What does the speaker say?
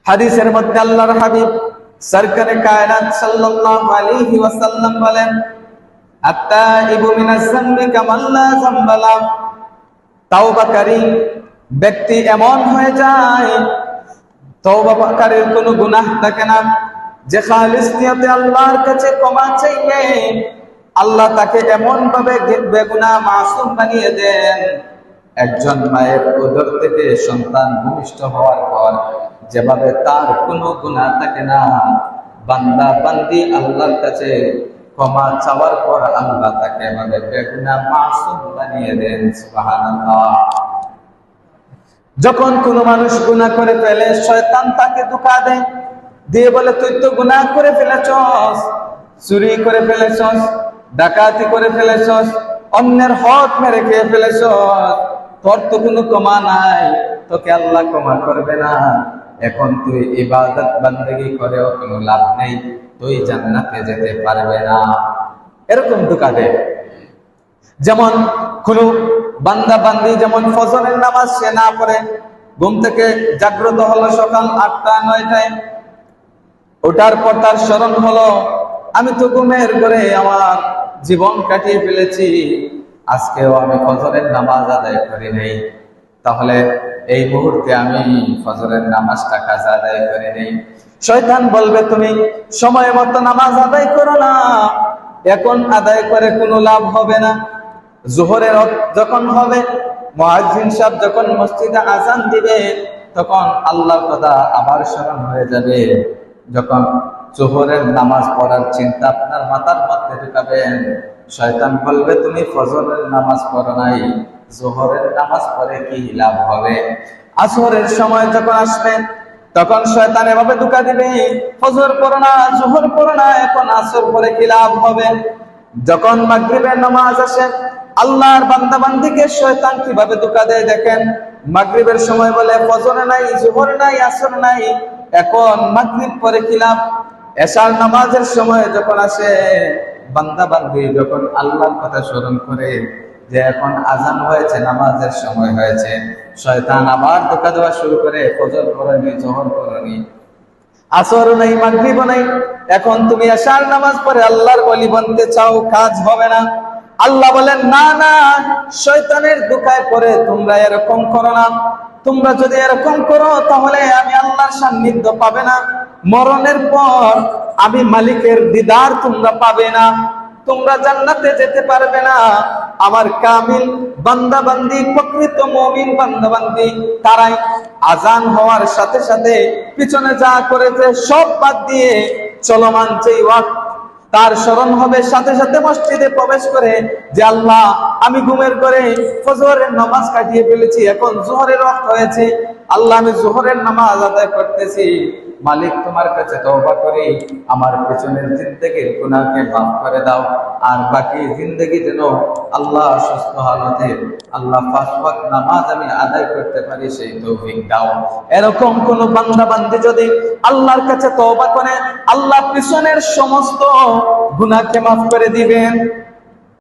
হাদিসের মধ্যে আল্লাহর হাবিব সরকারে কায়নাত সাল্লাল্লাহু আলাইহি ওয়াসাল্লাম বলেন, আত-তাইবু মিনাজ যামবি কামান লা যামবা লা। তওবাকারী ব্যক্তি এমন হয়ে যায়, তওবাকারীর কোনো গুনাহ থাকে না, যে খালিস নিয়তে আল্লাহর কাছে ক্ষমা চাইবে আল্লাহ তাকে এমন ভাবে বেগুনাহ মাসুম বানিয়ে দেন। একজন মায়ের উদর থেকে সন্তান ভূমিষ্ঠ হওয়ার পর যেভাবে তার কোনো গুনাহ থাকে না, বান্দা বান্দি আল্লাহর কাছে ক্ষমা চাওয়ার পর আল্লাহ তাকে এভাবে বেগুনাহ মাসুম বানিয়ে দেন। সুবহানাল্লাহ। যখন কোনো মানুষ গুনাহ করে ফেলে, শয়তান তাকে ধোঁকা দেয়, দিয়ে বলে তুই তো গুনাহ করে ফেলেছস, চুরি করে ফেলেছস, ডাকাতি করে ফেলেছস, অন্যের হক মেরে খেয়ে ফেলেছস, তোর তো কোনো ক্ষমা নাই, তোকে আল্লাহ ক্ষমা করবে না, এখন তুই ইবাদত বান্দেগি করেও কোনো লাভ নেই, তুই জান্নাতে যেতে পারবে না। এরকম ধোঁকা দেয়। যেমন কোন বান্দা বান্দি যেমন ফজরের নামাজ সে না পড়ে, ঘুম থেকে জাগ্রত হলো সকাল 8টা-9টায়, ওঠার পর তার স্মরণ হলো আমি তো ঘুমের ঘরে আমার জীবন কাটিয়ে ফেলেছি, আজকেও আমি ফজরের নামাজ আদায় করি নাই, তাহলে এই মুহূর্তে আমি ফজরের নামাজটা কাজা আদায় করে নেই। শয়তান বলবে তুমি সময় মতো নামাজ আদায় করো না, এখন আদায় করে কোনো লাভ হবে না। জোহরের যখন হবে, মুয়াজ্জিন সাহেব যখন মসজিদে আযান দিবে, তখন আল্লাহর কথা আবার স্মরণ হয়ে যাবে। যখন জোহরের নামাজ পড়ার চিন্তা আপনার মাথার মধ্যে ঢুকাবেন, শয়তান বলবে তুমি ফজরের নামাজ পড়ো নাই, জোহরের নামাজ পড়ে কি লাভ হবে। আসরের সময় যখন আসবে, তখন শয়তান এভাবে ধোঁকা দিবে, ফজর পড়ো না, জোহর পড়ো না, এখন আসর পড়ে কি লাভ হবে। যখন মাগরিবের নামাজ আসে, আল্লাহর বান্দা বান্দিকে শয়তান কিভাবে ধোঁকা দেয় দেখেন। মাগরিবের সময় বলে ফজরে নাই, জোহর নাই, আসর নাই, এখন মাগরিব পরে কি লাভ। এশার নামাজের সময় যখন আসে, বান্দা বান্দি যখন আল্লাহর কথা স্মরণ করে যে এখন আজান হয়েছে, নামাজের সময় হয়েছে, শয়তান আবার ধোঁকা দেওয়া শুরু করে, ফজর পড়েনি, জোহর পড়েনি, আসর নাই, মাগরিব নাই, এখন তুমি এশার নামাজ পড়ে আল্লাহর ওলি বনতে চাও, কাজ হবে না। আল্লাহ বলেন না না, শয়তানের ধোঁকায় পড়ে তোমরা এরকম করো না। তোমরা যদি এরকম করো তাহলে আমি আল্লাহর সান্নিধ্য পাবে না, মরণের পর আমি মালিকের দিদার তোমরা পাবে না, তোমরা জান্নাতে যেতে পারবে না। আমার কামিল বান্দা বান্দি, প্রকৃত মুমিন বান্দা বান্দি তারাই আজান হওয়ার সাথে সাথে পিছনে যা করেছে সব বাদ দিয়ে চলমান যেই ওয়াক্ত তার স্মরণ হবে, সাথে সাথে মসজিদে প্রবেশ করে যে আল্লাহ আমি ঘুমের ঘরে ফজরের নামাজ কাটিয়ে ফেলেছি, এখন জোহরের ওয়াক্ত হয়েছে, আল্লাহ আমি জোহরের নামাজ আদায় করতেছি, মালিক তোমার কাছে তওবা করি, আমার পেছনের জিন্দেগির গুনাহকে মাফ করে দাও, আর বাকি জিন্দেগি যেন আল্লাহ সুস্থ হালতে আল্লাহ 5 ওয়াক্ত নামাজ আমি আদায় করতে পারি সেই তৌফিক দাও। এরকম কোন বান্দা বান্দি যদি আল্লাহর কাছে তওবা করে, আল্লাহ পিছনের সমস্ত গুনাহকে মাফ করে দিবেন।